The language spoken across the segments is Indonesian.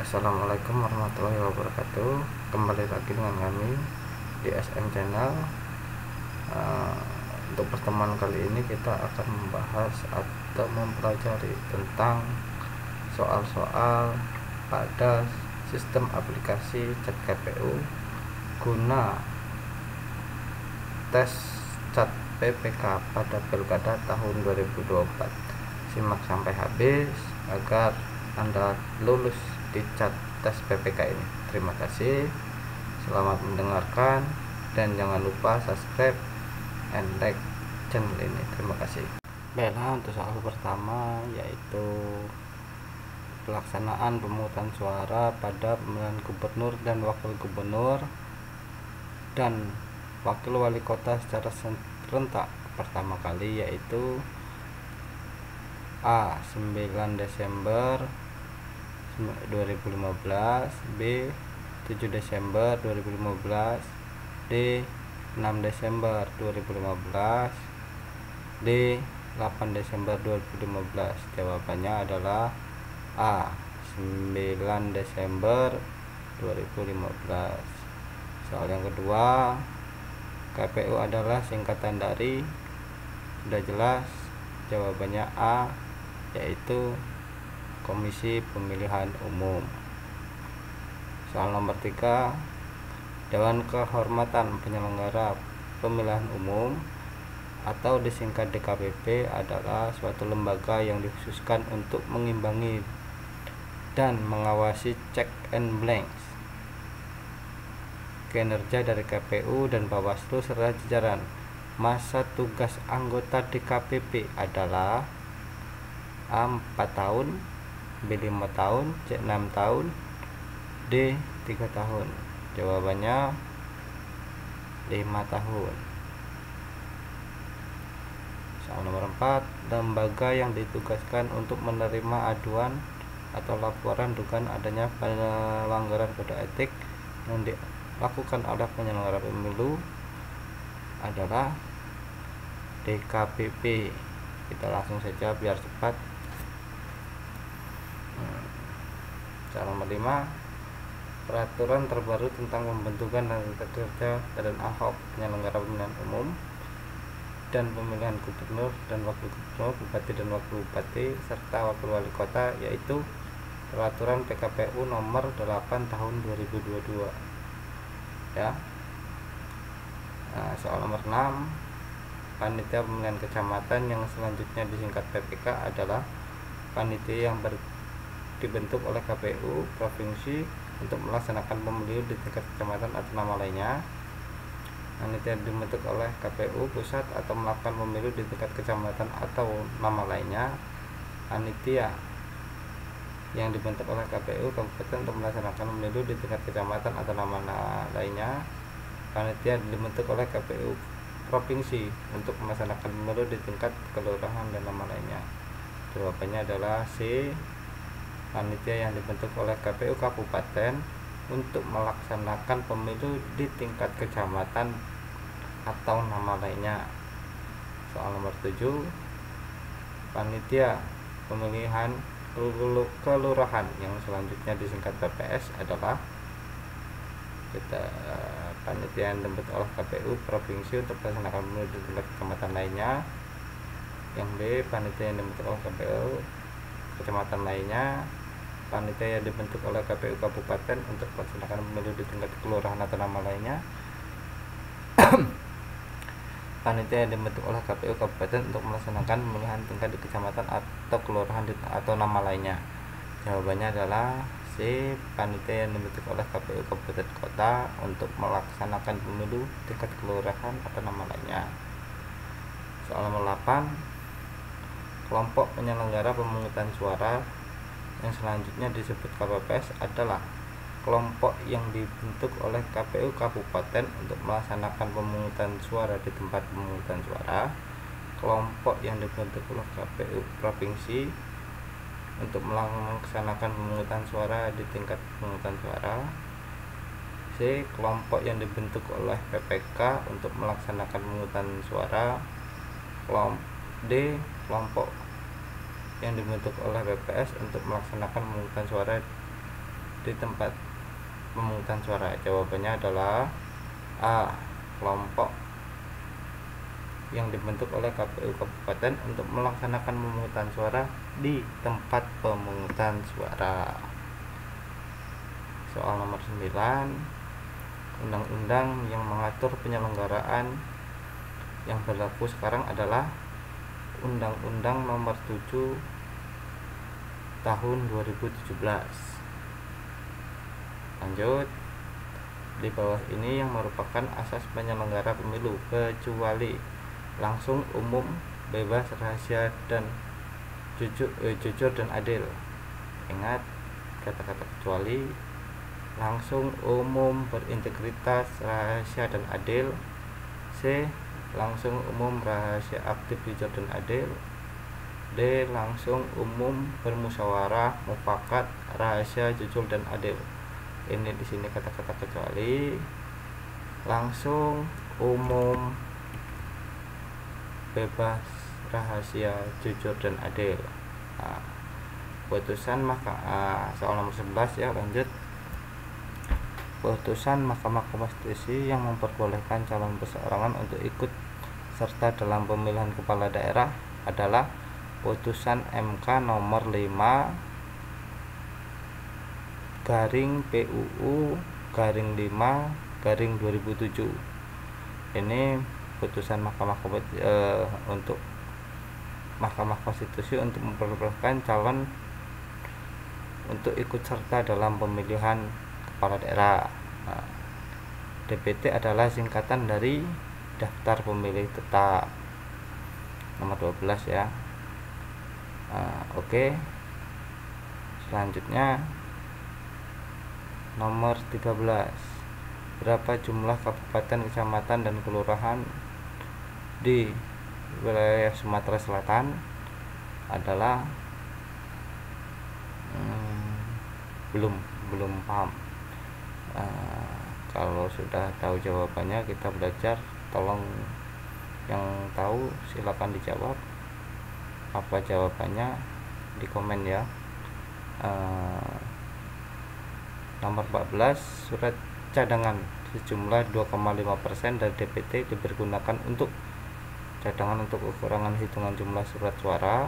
Assalamualaikum warahmatullahi wabarakatuh. Kembali lagi dengan kami di SM Channel. Untuk pertemuan kali ini kita akan membahas atau mempelajari tentang soal-soal pada sistem aplikasi Chat KPU guna tes Chat PPK pada Pilkada tahun 2024. Simak sampai habis agar Anda lulus di Chat tes PPK ini. Terima kasih, selamat mendengarkan, dan jangan lupa subscribe and like channel ini. Terima kasih. Baiklah, untuk soal pertama yaitu pelaksanaan pemungutan suara pada pemilihan gubernur dan wakil gubernur dan wakil wali kota secara serentak pertama kali, yaitu A. 9 Desember 2015, B. 7 Desember 2015, D. 6 Desember 2015, D. 8 Desember 2015. Jawabannya adalah A. 9 Desember 2015. Soal yang kedua, KPU adalah singkatan dari, sudah jelas jawabannya A, yaitu Komisi Pemilihan Umum. Soal nomor 3, Dewan Kehormatan Penyelenggara Pemilihan Umum atau disingkat DKPP adalah suatu lembaga yang dikhususkan untuk mengimbangi dan mengawasi check and balance kinerja dari KPU dan Bawaslu serta jajaran. Masa tugas anggota DKPP adalah A. 4 tahun, B. 5 tahun, C. 6 tahun, D. 3 tahun. Jawabannya 5 tahun. Soal nomor 4, lembaga yang ditugaskan untuk menerima aduan atau laporan dugaan adanya pelanggaran kode etik yang dilakukan oleh penyelenggara pemilu adalah DKPP. Kita langsung saja biar cepat. Soal nomor 5, peraturan terbaru tentang pembentukan dan kerja Badan ad hoc penyelenggara pemilihan umum dan pemilihan gubernur dan wakil gubernur, bupati dan wakil bupati serta wakil wali kota, yaitu peraturan PKPU nomor 8 tahun 2022 ya. Soal nomor 6, panitia pemilihan kecamatan yang selanjutnya disingkat PPK adalah panitia yang dibentuk oleh KPU provinsi untuk melaksanakan pemilu di tingkat kecamatan atau nama lainnya. Panitia dibentuk oleh KPU pusat atau melakukan pemilu di tingkat kecamatan atau nama lainnya. Panitia yang dibentuk oleh KPU kabupaten untuk melaksanakan pemilu di tingkat kecamatan atau nama lainnya. Panitia dibentuk oleh KPU provinsi untuk melaksanakan pemilu di tingkat kelurahan dan nama lainnya. Jawabannya adalah C. Panitia yang dibentuk oleh KPU kabupaten untuk melaksanakan pemilu di tingkat kecamatan atau nama lainnya. Soal nomor 7, panitia pemilihan kelurahan yang selanjutnya disingkat PPS adalah panitia yang dibentuk oleh KPU provinsi untuk melaksanakan pemilu di tingkat kecamatan lainnya. Yang B, panitia yang dibentuk oleh KPU kecamatan lainnya. Panitia yang dibentuk oleh KPU kabupaten untuk melaksanakan pemilu di tingkat kelurahan atau nama lainnya. Panitia yang dibentuk oleh KPU kabupaten untuk melaksanakan pemilihan tingkat di kecamatan atau kelurahan atau nama lainnya. Jawabannya adalah C. Panitia yang dibentuk oleh KPU kabupaten kota untuk melaksanakan pemilu tingkat kelurahan atau nama lainnya. Soal nomor 8, kelompok penyelenggara pemungutan suara yang selanjutnya disebut KPPS adalah kelompok yang dibentuk oleh KPU kabupaten untuk melaksanakan pemungutan suara di tempat pemungutan suara. Kelompok yang dibentuk oleh KPU provinsi untuk melaksanakan pemungutan suara di tingkat pemungutan suara. C. Kelompok yang dibentuk oleh PPK untuk melaksanakan pemungutan suara. D. Kelompok yang dibentuk oleh BPS untuk melaksanakan pemungutan suara di tempat pemungutan suara? Jawabannya adalah A. Kelompok yang dibentuk oleh KPU Kabupaten untuk melaksanakan pemungutan suara di tempat pemungutan suara. Soal nomor 9, undang-undang yang mengatur penyelenggaraan yang berlaku sekarang adalah Undang-Undang Nomor 7 Tahun 2017. Lanjut, di bawah ini yang merupakan asas penyelenggara pemilu kecuali langsung, umum, bebas, rahasia, dan jujur dan adil. Ingat kata-kata kecuali: langsung, umum, berintegritas, rahasia, dan adil. C. Langsung, umum, rahasia, aktif, jujur, dan adil. D. Langsung, umum, bermusyawarah, mufakat, rahasia, jujur, dan adil. Ini di sini kata-kata kecuali: langsung, umum, bebas, rahasia, jujur, dan adil. Nah, putusan soal nomor 11 ya, lanjut. Putusan Mahkamah Konstitusi yang memperbolehkan calon perseorangan untuk ikut serta dalam pemilihan kepala daerah adalah putusan MK nomor 5/PUU/5/2007. Ini putusan untuk Mahkamah Konstitusi untuk memperbolehkan calon untuk ikut serta dalam pemilihan kepala daerah. Nah, DPT adalah singkatan dari daftar pemilih tetap, nomor 12 ya. Oke. Selanjutnya nomor 13. Berapa jumlah kabupaten, kecamatan, dan kelurahan di wilayah Sumatera Selatan? Adalah belum paham. Kalau sudah tahu jawabannya, kita belajar. Tolong yang tahu silakan dijawab apa jawabannya di komen ya. Nomor 14, surat cadangan sejumlah 2,5% dari DPT dipergunakan untuk cadangan untuk kekurangan hitungan jumlah surat suara,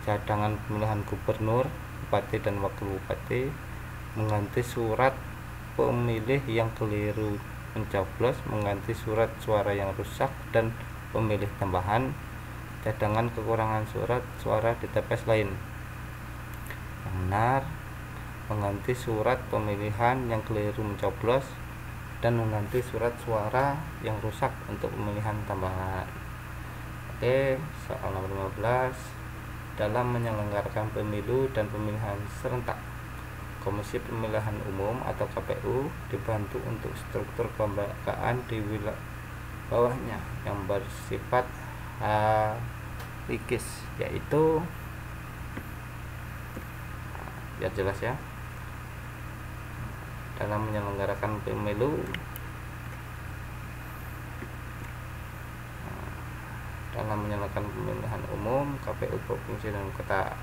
cadangan pemilihan gubernur, bupati, dan wakil bupati, mengganti surat pemilih yang keliru mencoblos, mengganti surat suara yang rusak dan pemilih tambahan, cadangan kekurangan surat suara di TPS lain. Yang benar, mengganti surat pemilihan yang keliru mencoblos dan mengganti surat suara yang rusak untuk pemilihan tambahan. Oke, soal nomor 15. Dalam menyelenggarakan pemilu dan pemilihan serentak, Komisi Pemilihan Umum atau KPU dibantu untuk struktur kelembagaan di wilayah bawahnya yang bersifat hierarkis, yaitu, biar jelas ya, dalam menyelenggarakan pemilu, dalam menyelenggarakan pemilihan umum, KPU provinsi dan kota.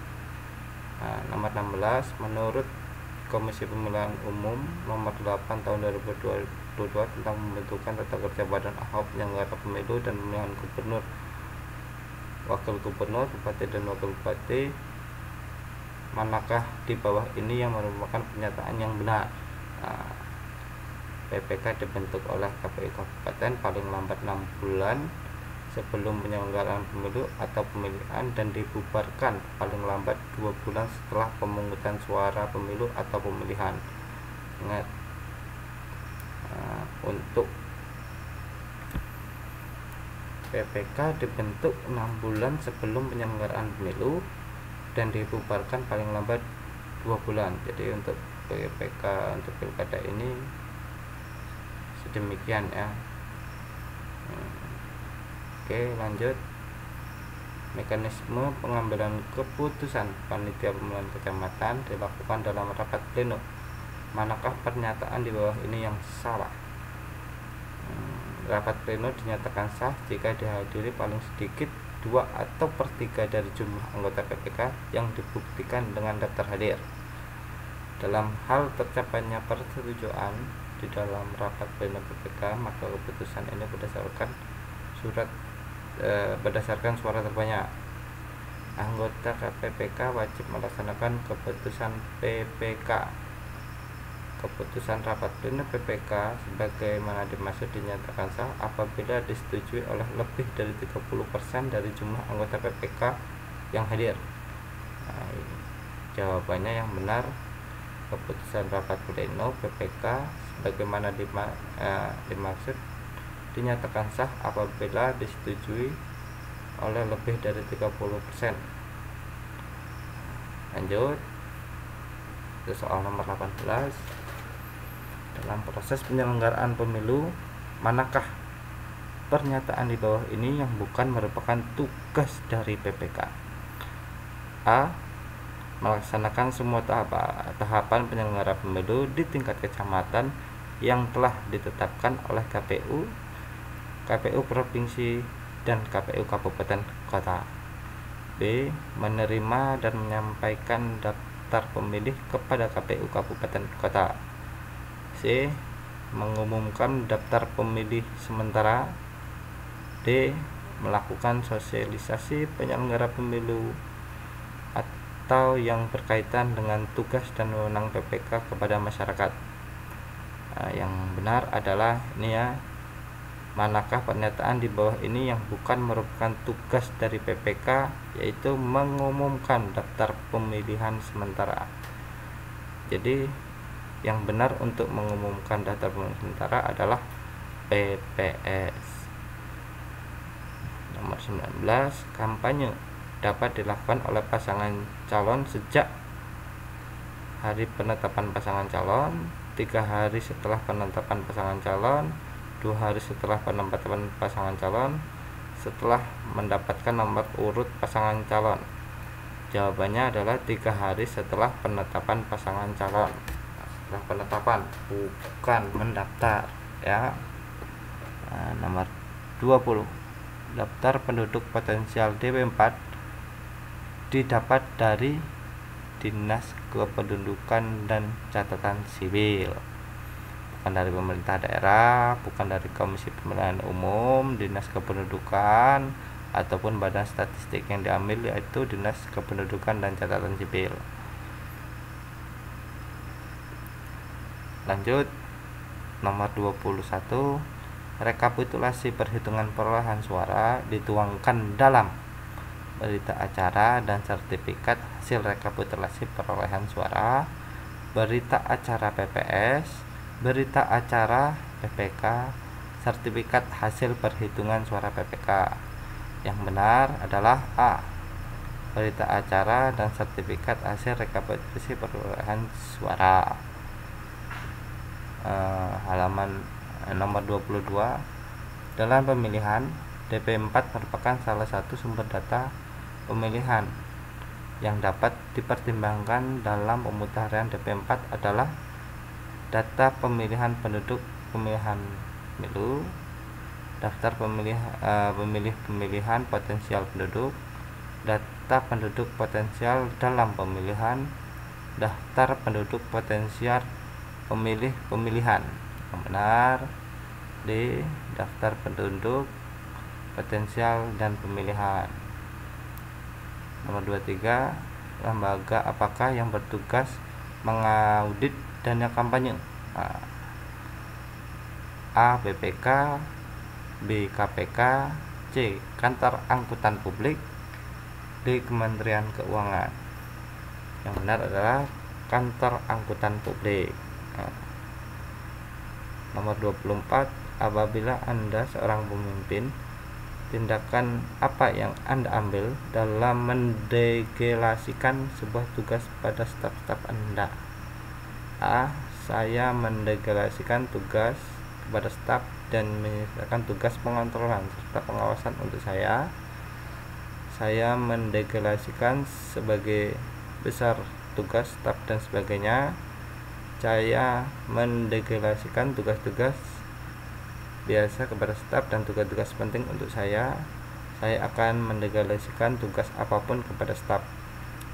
Nomor 16, menurut Komisi Pemilihan Umum nomor 8 tahun 2022 tentang pembentukan tata kerja Badan ad hoc penyelenggara pemilu dan pemilihan gubernur, wakil gubernur, bupati, dan wakil bupati, manakah di bawah ini yang merupakan pernyataan yang benar? PPK dibentuk oleh KPU Kabupaten paling lambat 6 bulan sebelum penyelenggaraan pemilu atau pemilihan dan dibubarkan paling lambat 2 bulan setelah pemungutan suara pemilu atau pemilihan. Ingat, untuk PPK dibentuk 6 bulan sebelum penyelenggaraan pemilu dan dibubarkan paling lambat 2 bulan. Jadi untuk PPK untuk pilkada ini sedemikian ya. Oke, lanjut. Mekanisme pengambilan keputusan panitia pemilihan kecamatan dilakukan dalam rapat pleno. Manakah pernyataan di bawah ini yang salah? Rapat pleno dinyatakan sah jika dihadiri paling sedikit 2 atau per 3 dari jumlah anggota PPK yang dibuktikan dengan daftar hadir. Dalam hal tercapainya persetujuan di dalam rapat pleno PPK, maka keputusan ini berdasarkan suara terbanyak. Anggota KPPK wajib melaksanakan keputusan PPK. Keputusan rapat pleno PPK sebagaimana dimaksud dinyatakan sah apabila disetujui oleh lebih dari 30% dari jumlah anggota PPK yang hadir. Nah, ini jawabannya yang benar. Keputusan rapat pleno PPK sebagaimana dimaksud dinyatakan sah apabila disetujui oleh lebih dari 30%. Lanjut ke soal nomor 18. Dalam proses penyelenggaraan pemilu, manakah pernyataan di bawah ini yang bukan merupakan tugas dari PPK? A. Melaksanakan semua tahapan penyelenggara pemilu di tingkat kecamatan yang telah ditetapkan oleh KPU, KPU provinsi, dan KPU kabupaten kota. B. Menerima dan menyampaikan daftar pemilih kepada KPU kabupaten kota. C. Mengumumkan daftar pemilih sementara. D. Melakukan sosialisasi penyelenggara pemilu atau yang berkaitan dengan tugas dan wewenang PPK kepada masyarakat. Nah, yang benar adalah ini ya, manakah pernyataan di bawah ini yang bukan merupakan tugas dari PPK, yaitu mengumumkan daftar pemilihan sementara. Jadi yang benar untuk mengumumkan daftar pemilihan sementara adalah PPS. Nomor 19, kampanye dapat dilakukan oleh pasangan calon sejak hari penetapan pasangan calon, 3 hari setelah penetapan pasangan calon, 2 hari setelah penetapan pasangan calon, setelah mendapatkan nomor urut pasangan calon. Jawabannya adalah 3 hari setelah penetapan pasangan calon. Setelah penetapan, bukan mendaftar ya. Nah, nomor 20, daftar penduduk potensial DP4 didapat dari Dinas Kependudukan dan Catatan Sipil, bukan dari pemerintah daerah, bukan dari Komisi Pemilihan Umum, Dinas Kependudukan, ataupun badan statistik. Yang diambil yaitu Dinas Kependudukan dan Catatan Sipil. Lanjut, nomor 21, rekapitulasi perhitungan perolehan suara dituangkan dalam berita acara dan sertifikat hasil rekapitulasi perolehan suara, berita acara PPS, berita acara PPK, sertifikat hasil perhitungan suara PPK. Yang benar adalah A. Berita acara dan sertifikat hasil rekapitulasi perolehan suara. Halaman nomor 22, dalam pemilihan DP4 merupakan salah satu sumber data pemilihan yang dapat dipertimbangkan dalam pemutahiran DP4 adalah data pemilihan penduduk pemilihan pemilu, daftar pemilihan potensial penduduk, data penduduk potensial dalam pemilihan, daftar penduduk potensial pemilih pemilihan. Yang benar D. Daftar penduduk potensial dan pemilihan. Nomor 23, lembaga apakah yang bertugas mengaudit dana kampanye? A. BPK, B. KPK, C. Kantor Angkutan Publik, D. Kementerian Keuangan. Yang benar adalah Kantor Angkutan Publik. Nomor 24, apabila Anda seorang pemimpin, tindakan apa yang Anda ambil dalam mendelegasikan sebuah tugas pada staf-staf Anda? A. Saya mendelegasikan tugas kepada staf dan menyerahkan tugas pengontrolan serta pengawasan untuk saya. Saya mendelegasikan sebagai besar tugas staf dan sebagainya. Saya mendelegasikan tugas-tugas biasa kepada staf dan tugas-tugas penting untuk saya. Saya akan mendelegasikan tugas apapun kepada staf.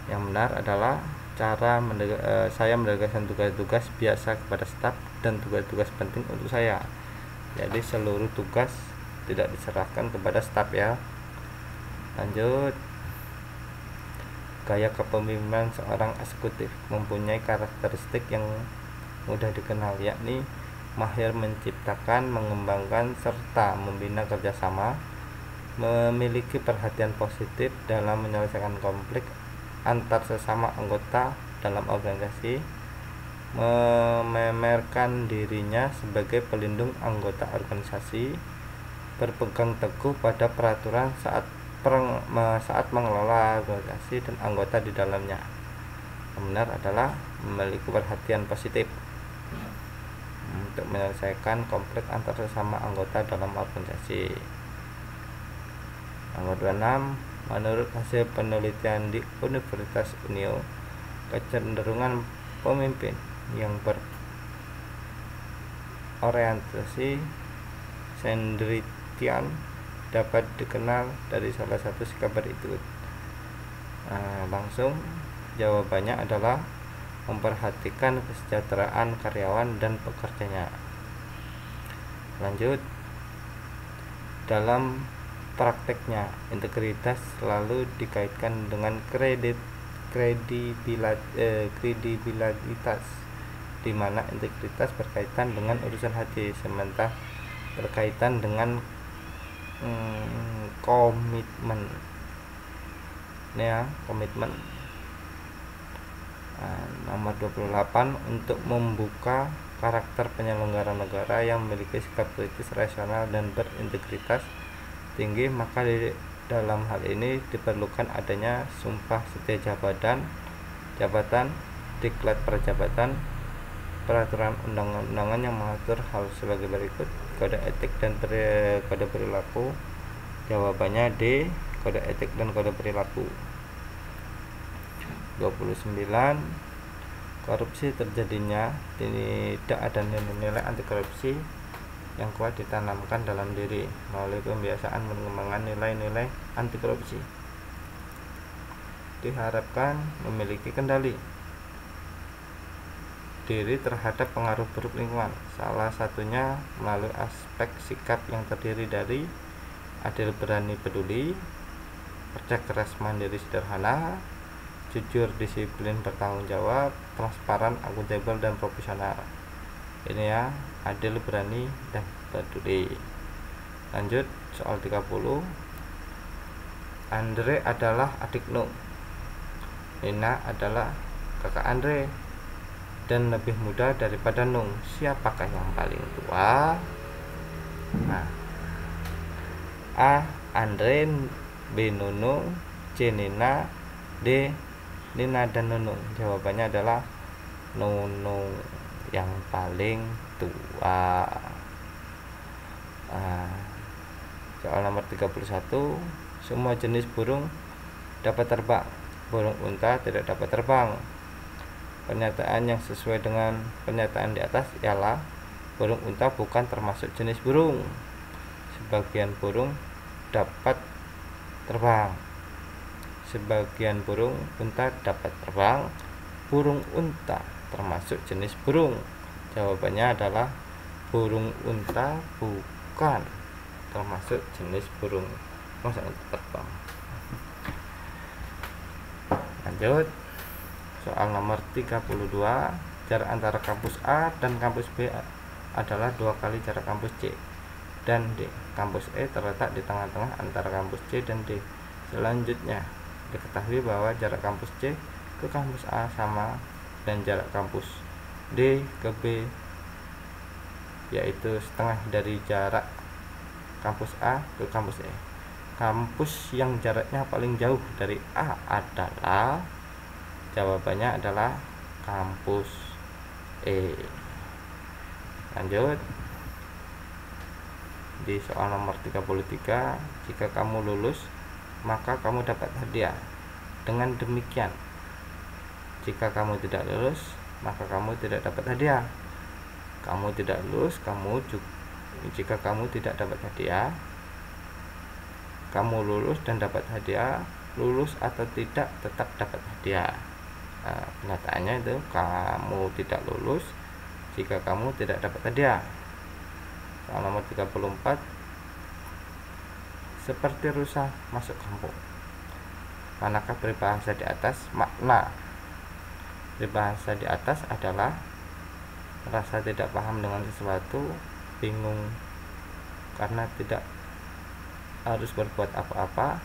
Yang benar adalah saya mendelegasikan tugas-tugas biasa kepada staf dan tugas-tugas penting untuk saya. Jadi seluruh tugas tidak diserahkan kepada staf ya. Lanjut, gaya kepemimpinan seorang eksekutif mempunyai karakteristik yang mudah dikenal, yakni mahir menciptakan, mengembangkan, serta membina kerjasama, memiliki perhatian positif dalam menyelesaikan konflik antar sesama anggota dalam organisasi, memamerkan dirinya sebagai pelindung anggota organisasi, berpegang teguh pada peraturan saat mengelola organisasi dan anggota di dalamnya. Yang benar adalah memiliki perhatian positif untuk menyelesaikan konflik antar sesama anggota dalam organisasi. Nomor 26, menurut hasil penelitian di Universitas Unio, kecenderungan pemimpin yang berorientasi sendirian dapat dikenal dari salah satu sikap berikut. Langsung jawabannya adalah memperhatikan kesejahteraan karyawan dan pekerjanya. Lanjut, dalam prakteknya integritas selalu dikaitkan dengan kredibilitas, di mana integritas berkaitan dengan urusan hati, sementara berkaitan dengan komitmen. Ini ya, komitmen. Nomor 28, untuk membuka karakter penyelenggara negara yang memiliki sikap kritis, rasional, dan berintegritas tinggi, maka dalam hal ini diperlukan adanya sumpah setia jabatan, diklat perjabatan, peraturan undang-undangan yang mengatur hal sebagai berikut: kode etik dan kode perilaku. Jawabannya D, kode etik dan kode perilaku. 29, korupsi terjadinya tidak ada nilai anti korupsi yang kuat ditanamkan dalam diri melalui pembiasaan pengembangan nilai-nilai anti korupsi. Diharapkan memiliki kendali diri terhadap pengaruh buruk lingkungan, salah satunya melalui aspek sikap yang terdiri dari adil, berani, peduli, kerja keras, mandiri, sederhana, jujur, disiplin, bertanggung jawab, transparan, akuntabel, dan profesional. Ini ya, adil, berani, dan peduli. Lanjut, soal 30. Andre adalah adik Nung, Nina adalah kakak Andre, dan lebih muda daripada Nung. Siapakah yang paling tua? A. Andre, B. Nunung, C. Nina, D. Nina dan Nunung. Jawabannya adalah Nunung yang paling tua. Soal nomor 31, semua jenis burung dapat terbang, burung unta tidak dapat terbang. Pernyataan yang sesuai dengan pernyataan di atas ialah burung unta bukan termasuk jenis burung. Sebagian burung dapat terbang, sebagian burung unta dapat terbang. Burung unta termasuk jenis burung. Jawabannya adalah burung unta bukan termasuk jenis burung masa terbang. Lanjut, soal nomor 32, jarak antara kampus A dan kampus B adalah 2 kali jarak kampus C dan D. Kampus E terletak di tengah-tengah antara kampus C dan D. Selanjutnya, diketahui bahwa jarak kampus C ke kampus A sama dan jarak kampus D ke B yaitu setengah dari jarak kampus A ke kampus E. Kampus yang jaraknya paling jauh dari A adalah, jawabannya adalah kampus E. Lanjut, di soal nomor 33, jika kamu lulus maka kamu dapat hadiah. Dengan demikian, jika kamu tidak lulus maka kamu tidak dapat hadiah. Kamu tidak lulus, jika kamu tidak dapat hadiah, kamu lulus dan dapat hadiah, lulus atau tidak tetap dapat hadiah. Kenyataannya itu kamu tidak lulus jika kamu tidak dapat hadiah. Soal nomor 34, seperti rusa masuk kampung. Manakah peribahasa di atas? Makna peribahasa di atas adalah merasa tidak paham dengan sesuatu, bingung karena tidak harus berbuat apa-apa,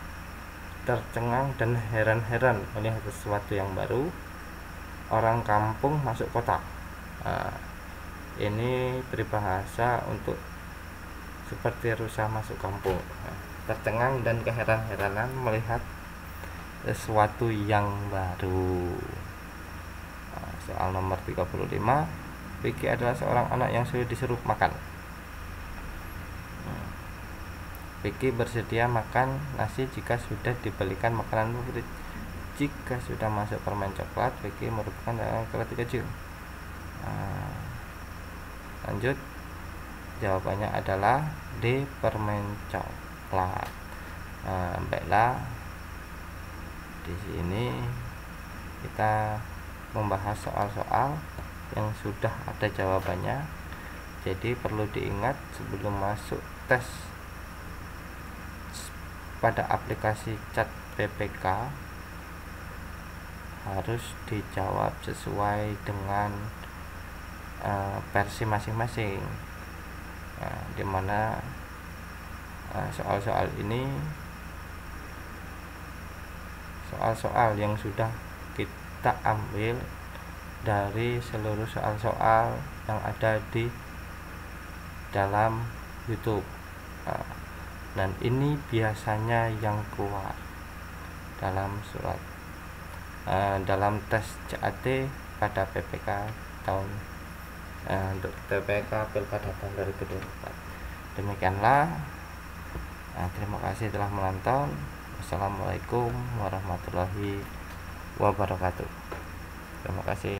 tercengang dan heran-heran melihat sesuatu yang baru. Orang kampung masuk kota. Ini peribahasa untuk seperti rusa masuk kampung. Tercengang dan keheran-heranan melihat sesuatu yang baru. Soal nomor 35, Vicky adalah seorang anak yang sulit disuruh makan. Vicky bersedia makan nasi jika sudah dibelikan makanan favorit. Jika sudah masuk permen coklat, Vicky merupakan laki-laki kecil. Lanjut, jawabannya adalah D, permen coklat. Baiklah, di sini kita membahas soal-soal yang sudah ada jawabannya. Jadi perlu diingat sebelum masuk tes pada aplikasi Chat PPK harus dijawab sesuai dengan versi masing-masing, dimana soal-soal ini soal-soal yang sudah kita ambil dari seluruh soal-soal yang ada di dalam YouTube, dan ini biasanya yang keluar dalam surat dalam tes CAT pada PPK tahun PPK Pilkada tahun 2024. Demikianlah, terima kasih telah menonton. Wassalamualaikum warahmatullahi wabarakatuh. Terima kasih.